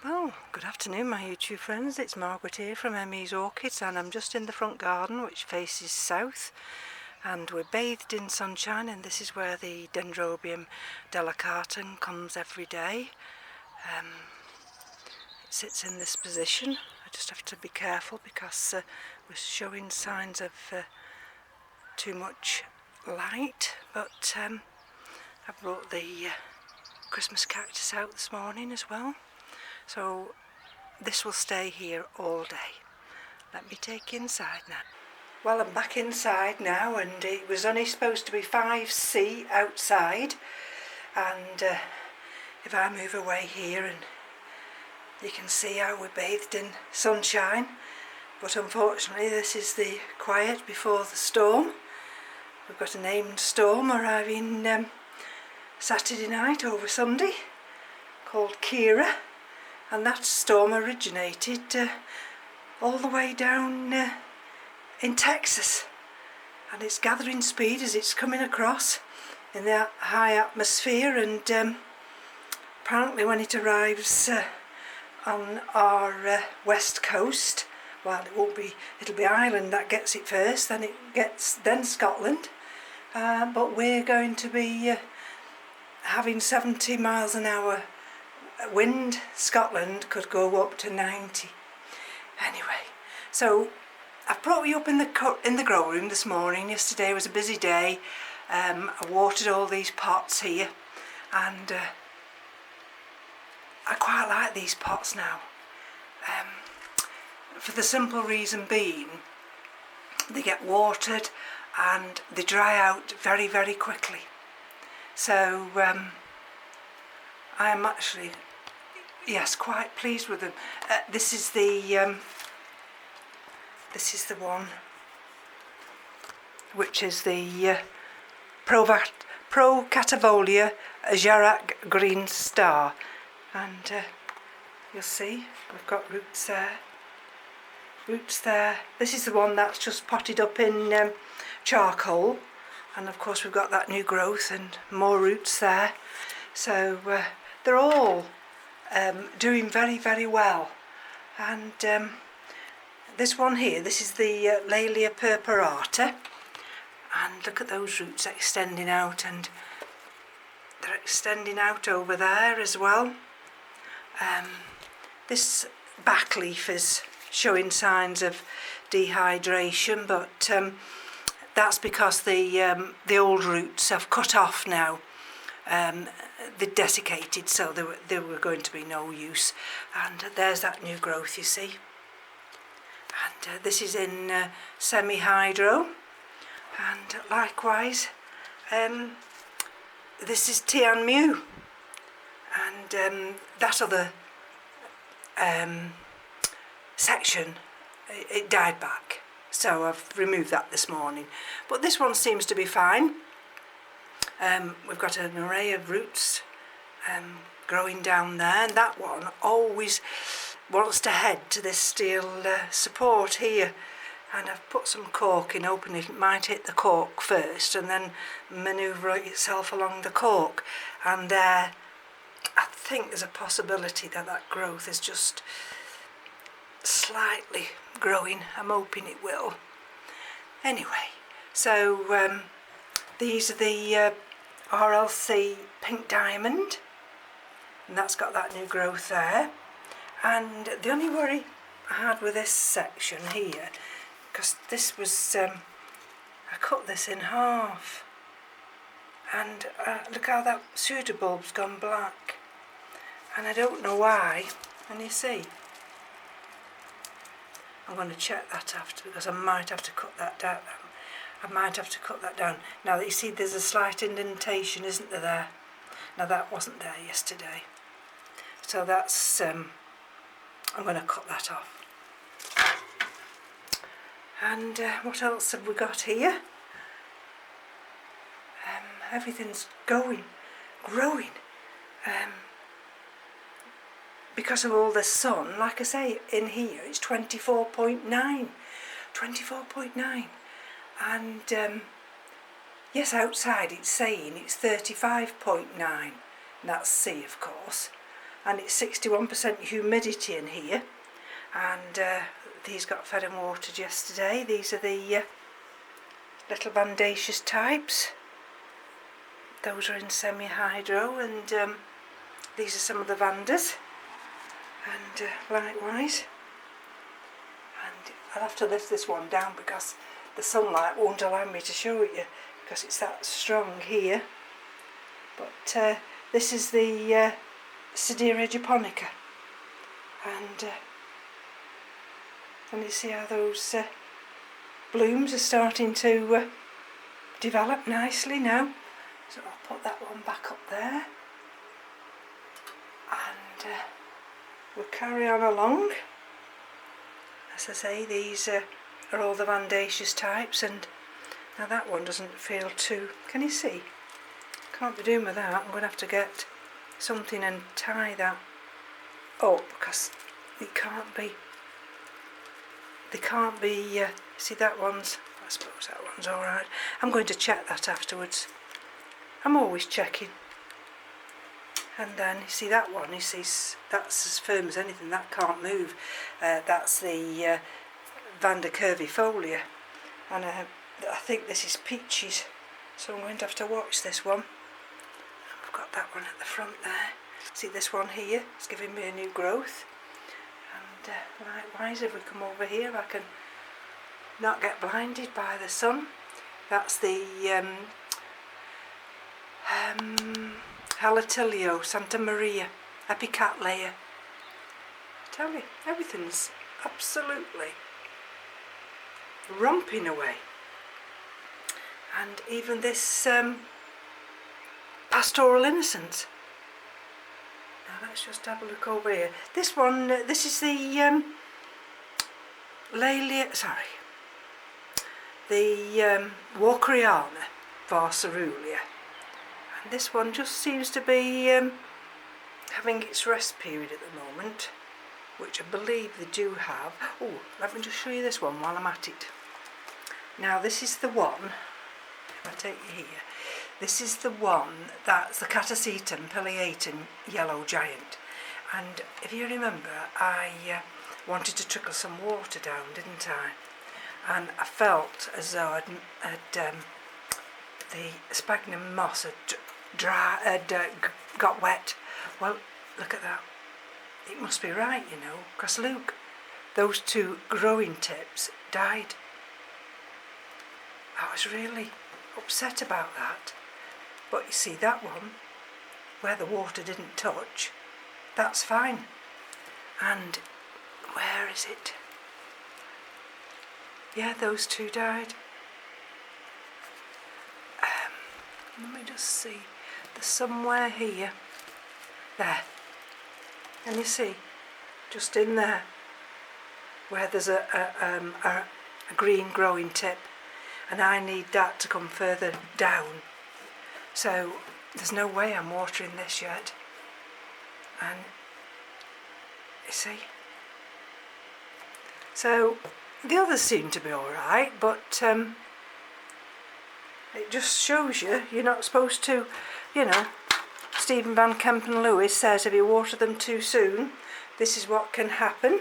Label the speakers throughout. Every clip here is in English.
Speaker 1: Well, good afternoon my YouTube friends, it's Margaret here from M.E.s Orchids, and I'm just in the front garden which faces south, and we're bathed in sunshine, and this is where the Dendrobium delicatum comes every day. It sits in this position. I just have to be careful because we're showing signs of too much light, but I brought the Christmas cactus out this morning as well. So this will stay here all day. Let me take you inside now. Well, I'm back inside now, and it was only supposed to be 5C outside, and if I move away here, and you can see how we're bathed in sunshine, but unfortunately this is the quiet before the storm. We've got a named storm arriving Saturday night over Sunday called Kira. And that storm originated all the way down in Texas, and it's gathering speed as it's coming across in the high atmosphere, and apparently when it arrives on our west coast, well, it'll be Ireland that gets it first, then Scotland, but we're going to be having 70 miles an hour wind. Scotland could go up to 90. Anyway, so I've brought you up in the grow room this morning. Yesterday was a busy day. I watered all these pots here, and I quite like these pots now, for the simple reason being they get watered and they dry out very, very quickly. So I am actually, yes, quite pleased with them. This is the one which is the Procatavolia Jarak Green Star, and you'll see we've got roots there. This is the one that's just potted up in charcoal, and of course we've got that new growth and more roots there. So they're all doing very, very well, and this one here, this is the Laelia purpurata, and look at those roots extending out, and they're extending out over there as well. This back leaf is showing signs of dehydration, but that's because the old roots have cut off now. They're desiccated, so they were going to be no use, and there's that new growth, you see. And this is in semi-hydro, and likewise this is Tian Mu, and that other section, it died back, so I've removed that this morning, but this one seems to be fine. We've got an array of roots growing down there, and that one always wants to head to this steel support here, and I've put some cork in, hoping it might hit the cork first and then manoeuvre itself along the cork, and I think there's a possibility that growth is just slightly growing. I'm hoping it will. Anyway, so these are the RLC Pink Diamond, and that's got that new growth there. And the only worry I had with this section here, because this was, I cut this in half, and look how that pseudobulb's gone black, and I don't know why. And you see, I'm going to check that after, because I might have to cut that down. Now that you see there's a slight indentation, isn't there? Now that wasn't there yesterday, so that's I'm going to cut that off. And what else have we got here? Everything's growing, because of all the sun. Like I say, in here it's 24.9, and yes, outside it's saying it's 35.9, and that's C, of course, and it's 61% humidity in here. And these got fed and watered yesterday. These are the little bandaceous types. Those are in semi-hydro, and these are some of the Vandas, and likewise. And I'll have to lift this one down because the sunlight won't allow me to show it you because it's that strong here. But this is the Sedaria japonica, and you see how those blooms are starting to develop nicely now. So I'll put that one back up there, and we'll carry on along. As I say, these are all the Vandaceous types, and now that one doesn't feel too... Can you see? Can't be doing with that. I'm going to have to get something and tie that up because it can't be... They can't be... see, that one's... I suppose that one's alright. I'm going to check that afterwards. I'm always checking. And then you see that one, you see that's as firm as anything, that can't move. That's the Vanda curvifolia, and I think this is peaches, so I'm going to have to watch this one. I've got that one at the front there. See this one here, it's giving me a new growth. And likewise, if we come over here, I can not get blinded by the sun. That's the Halatilio, Santa Maria, Epicattleya. I tell you, everything's absolutely romping away. And even this Pastoral Innocence. Now let's just have a look over here. This one, this is the the Walkeriana Varsarulia. And this one just seems to be having its rest period at the moment, which I believe they do have. Oh, let me just show you this one while I'm at it. Now this is the one, if I take you here, this is the one that's the Catasetum pileatum yellow giant. And if you remember, I wanted to trickle some water down, didn't I? And I felt as though the sphagnum moss had got wet. Well, look at that. It must be right, you know, because look, those two growing tips died. I was really upset about that. But you see that one, where the water didn't touch, that's fine. And where is it? Yeah, those two died. Let me just see. There's somewhere here. There. And you see, just in there, where there's a green growing tip, and I need that to come further down. So there's no way I'm watering this yet. And you see. So the others seem to be alright, but it just shows you, you're not supposed to, you know, Stephen Van Kempen Lewis says if you water them too soon, this is what can happen.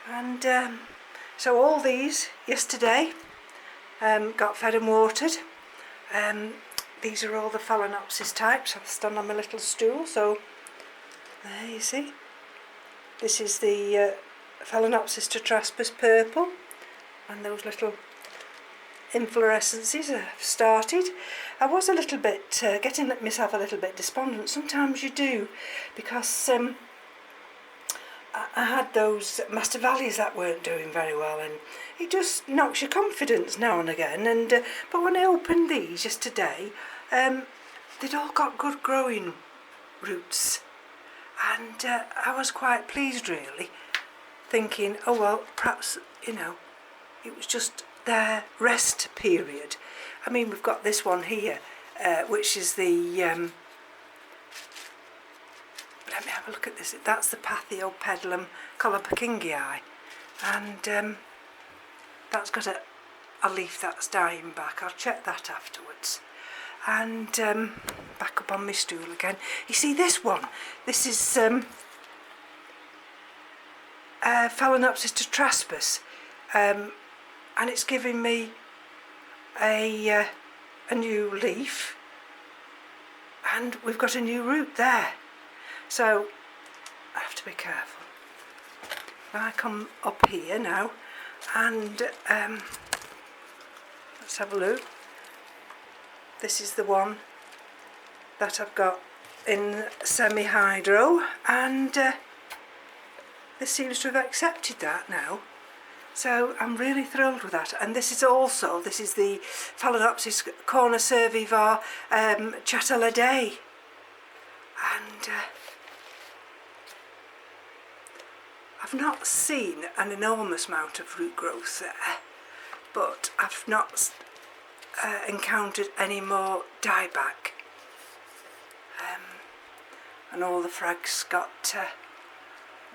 Speaker 1: And so all these yesterday got fed and watered. These are all the Phalaenopsis types. I've stand on my little stool, so there you see. This is the Phalaenopsis tetraspis purple, and those little inflorescences have started. I was a little bit getting myself a little bit despondent. Sometimes you do, because I had those Mastrovallias that weren't doing very well, and it just knocks your confidence now and again. And but when I opened these yesterday, they'd all got good growing roots, and I was quite pleased really, thinking, oh well, perhaps, you know, it was just their rest period. I mean, we've got this one here, which is the let me have a look at this. That's the Pathiopedilum colopakingii, and that's got a leaf that's dying back. I'll check that afterwards. and back up on my stool again. You see this one, this is Phalaenopsis tetraspis, and it's giving me a new leaf, and we've got a new root there, so I have to be careful. I come up here now and let's have a look. This is the one that I've got in semi-hydro, and this seems to have accepted that now, so I'm really thrilled with that. And this is the Phalaenopsis cornicervivar chateladeae, and I've not seen an enormous amount of root growth there, but I've not encountered any more dieback, and all the frags got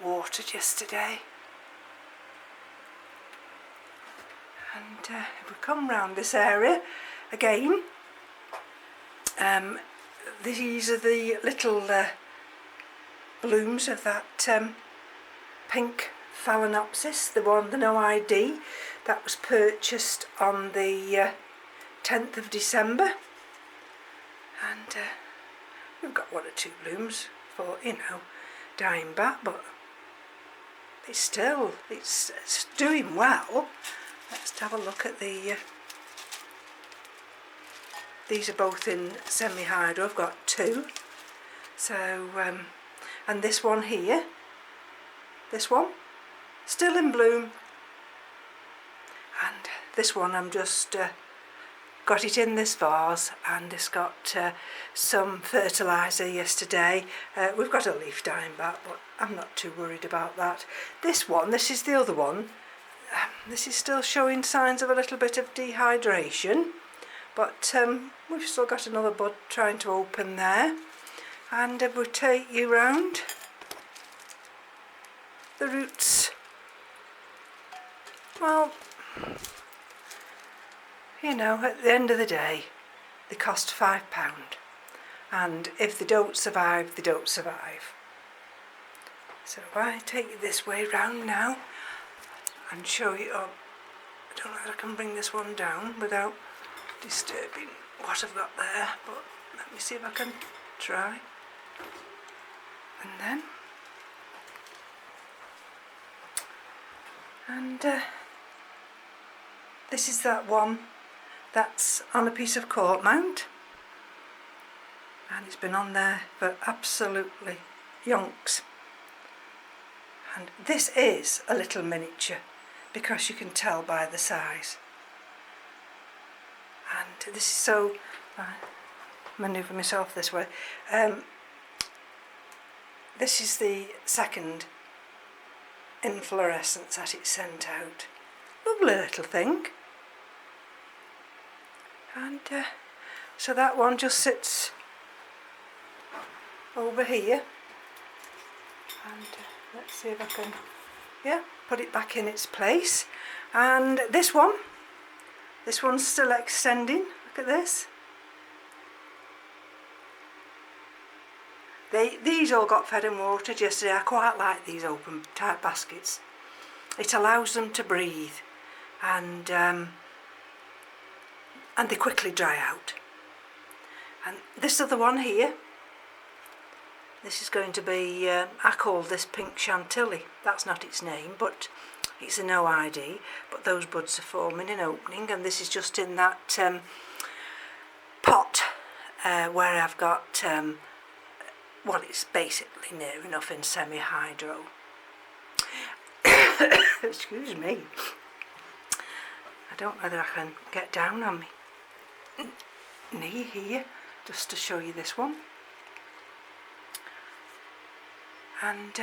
Speaker 1: watered yesterday. And if we come round this area again, these are the little blooms of that pink Phalaenopsis, the no ID, that was purchased on the 10th of December, and we've got 1 or 2 blooms for, dying back, but it's doing well. Let's have a look at the these are both in semi-hydro. I've got 2, so and this one here, this one still in bloom, and this one I'm just got it in this vase, and it's got some fertiliser yesterday. We've got a leaf dying back, but I'm not too worried about that. This is the other one. This is still showing signs of a little bit of dehydration, but we've still got another bud trying to open there. And we'll take you round the roots. Well, at the end of the day, they cost £5, and if they don't survive, they don't survive. So if I take you this way round now and show you, I don't know if I can bring this one down without disturbing what I've got there, but let me see if I can try. And this is that one that's on a piece of cork mount, and it's been on there for absolutely yonks. And this is a little miniature, because you can tell by the size. And this is so, manoeuvre myself this way. This is the second inflorescence that it sent out. Lovely little thing. And so that one just sits over here, and let's see if I can put it back in its place. And this one's still extending. Look at this. These all got fed and watered yesterday. I quite like these open type baskets. It allows them to breathe, and they quickly dry out. And this other one here, this is going to be, I call this pink chantilly. That's not its name, but it's a no ID. But those buds are forming and opening, and this is just in that pot where I've got, well, it's basically near enough in semi-hydro. Excuse me. I don't know whether I can get down on me knee here just to show you this one. And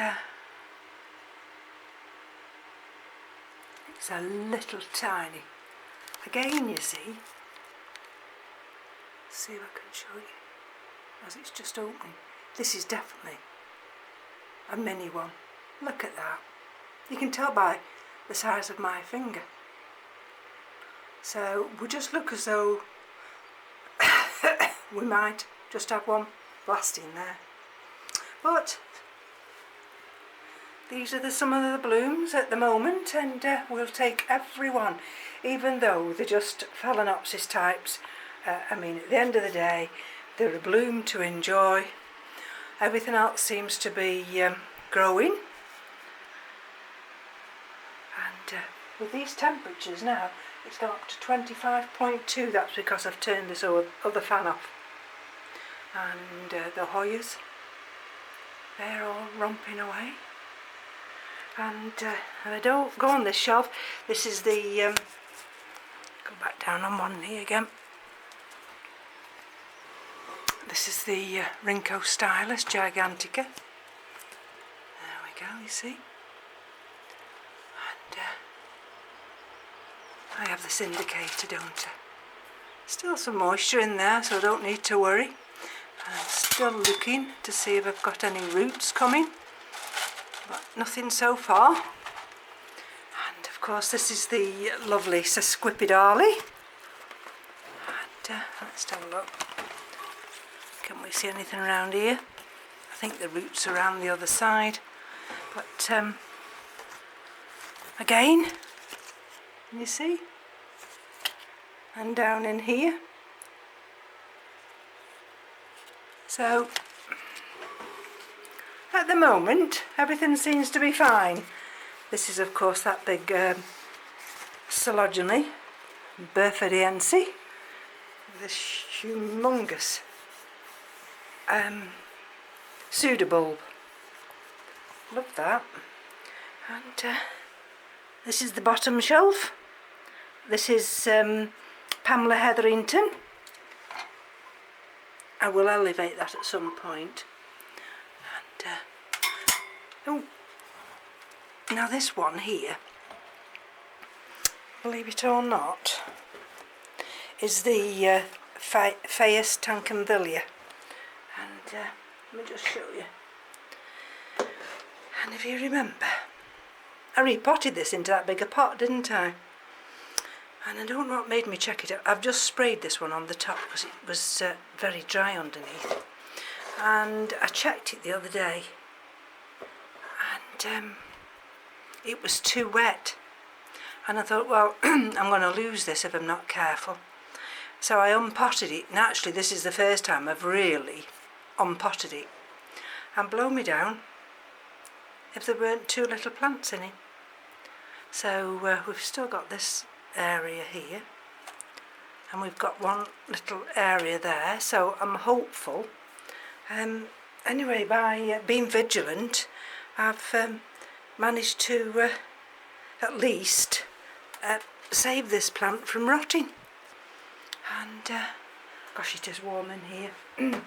Speaker 1: it's a little tiny, again you see if I can show you, as it's just opening. This is definitely a mini one. Look at that. You can tell by the size of my finger. So we just look as though we might just have one blasting there. But these are some of the blooms at the moment, and we'll take every one, even though they're just Phalaenopsis types. I mean, at the end of the day, they're a bloom to enjoy. Everything else seems to be growing. And with these temperatures now, it's gone up to 25.2. That's because I've turned this other fan off. And the Hoyas, they're all romping away. And I don't go on this shelf. This is the go back down on one knee again. This is the Rinco Stylus Gigantica. There we go, you see. And I have this indicator, don't I? Still some moisture in there, so I don't need to worry. And I'm still looking to see if I've got any roots coming, but nothing so far. And of course this is the lovely Sesquipedale. And let's have a look. Can we see anything around here? I think the roots are around the other side. But again, you see? And down in here. So at the moment everything seems to be fine. This is of course that big Coelogene Burfordiense, this humongous pseudobulb. Love that. And this is the bottom shelf. This is Pamela Hetherington. I will elevate that at some point. And oh, now this one here, believe it or not, is the Phaeus Tankenvillia. And let me just show you. And if you remember, I repotted this into that bigger pot, didn't I? And I don't know what made me check it out. I've just sprayed this one on the top because it was very dry underneath. And I checked it the other day, and it was too wet. And I thought, well, I'm going to lose this if I'm not careful. So I unpotted it, and actually this is the first time I've really unpotted it. And blow me down if there weren't two little plants in it. So we've still got this area here, and we've got one little area there, so I'm hopeful. Anyway, by being vigilant, I've managed to at least save this plant from rotting. And gosh, it is warm in here.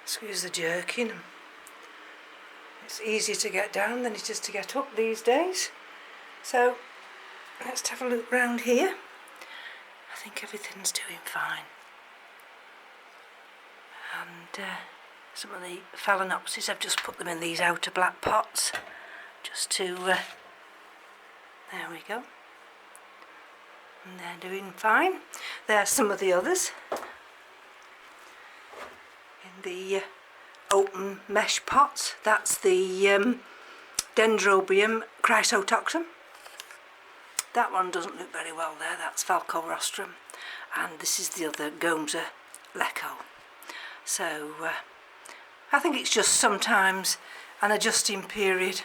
Speaker 1: Excuse the jerking. It's easier to get down than it is to get up these days. So let's have a look round here. I think everything's doing fine. And some of the Phalaenopsis, I've just put them in these outer black pots just to there we go. And they're doing fine. There's some of the others in the open mesh pots. That's the Dendrobium chrysotoxum. That one doesn't look very well there. That's Falcorostrum. And this is the other Gomza Lecco. So I think it's just sometimes an adjusting period.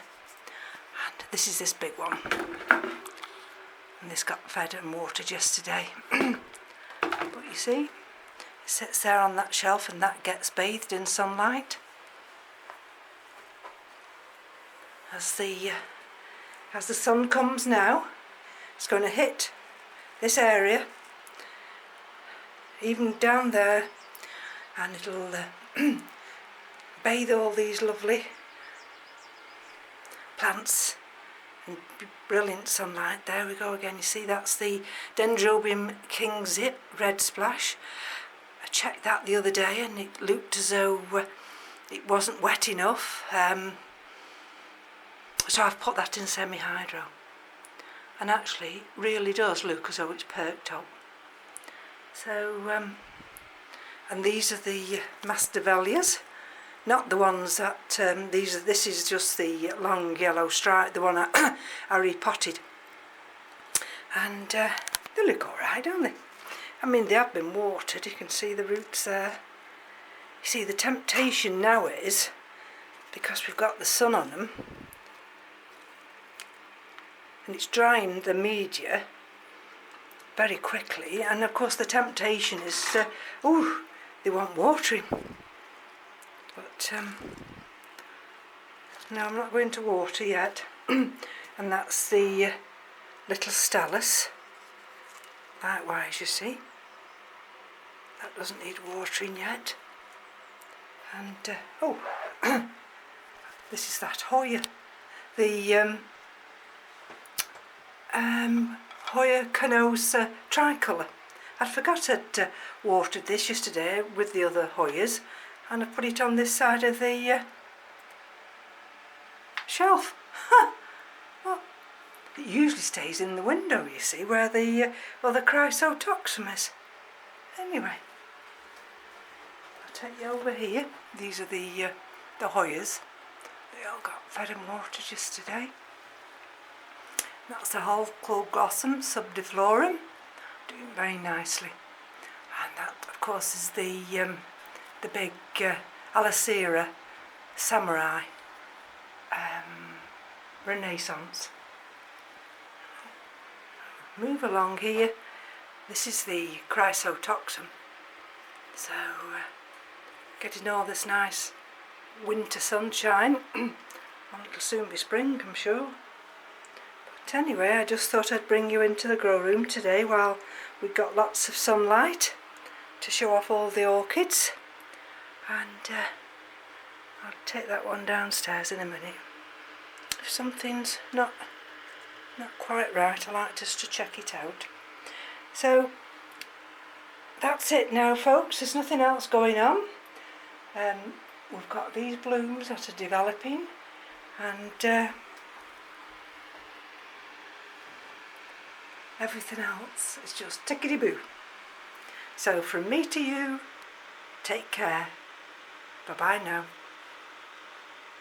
Speaker 1: And this is this big one. And this got fed and watered yesterday. But you see, it sits there on that shelf and that gets bathed in sunlight. As the sun comes now, it's going to hit this area, even down there, and it'll bathe all these lovely plants in brilliant sunlight. There we go again. You see, that's the Dendrobium King Zip Red Splash. I checked that the other day and it looked as though it wasn't wet enough. So I've put that in semi-hydro. And actually, it really does look as though it's perked up. So, and these are the Masdevallias, not the ones that, this is just the long yellow stripe, the one I repotted. And they look alright, don't they? I mean, they have been watered, you can see the roots there. You see, the temptation now is, because we've got the sun on them, and it's drying the media very quickly, and of course the temptation is, oh, they want watering. But no, I'm not going to water yet. And that's the little Stelis. Likewise, you see, that doesn't need watering yet. And oh, this is that Hoya, the Hoya Canosa tricolour. I forgot I'd watered this yesterday with the other Hoyas, and I put it on this side of the shelf. Well, it usually stays in the window, you see, where the other Chrysotoxum is. Anyway, I'll take you over here. These are the Hoyas. They all got fed and watered yesterday. That's the Holcloblossom subdiflorum, doing very nicely. And that, of course, is the big Alicera Samurai Renaissance. Move along here. This is the Chrysotoxum. So, getting all this nice winter sunshine. Well, it'll soon be spring, I'm sure. But anyway, I just thought I'd bring you into the grow room today while we've got lots of sunlight to show off all the orchids. And I'll take that one downstairs in a minute. If something's not quite right, I like just to check it out. So that's it now, folks. There's nothing else going on. We've got these blooms that are developing, and everything else is just tickety-boo. So from me to you, take care. Bye-bye now.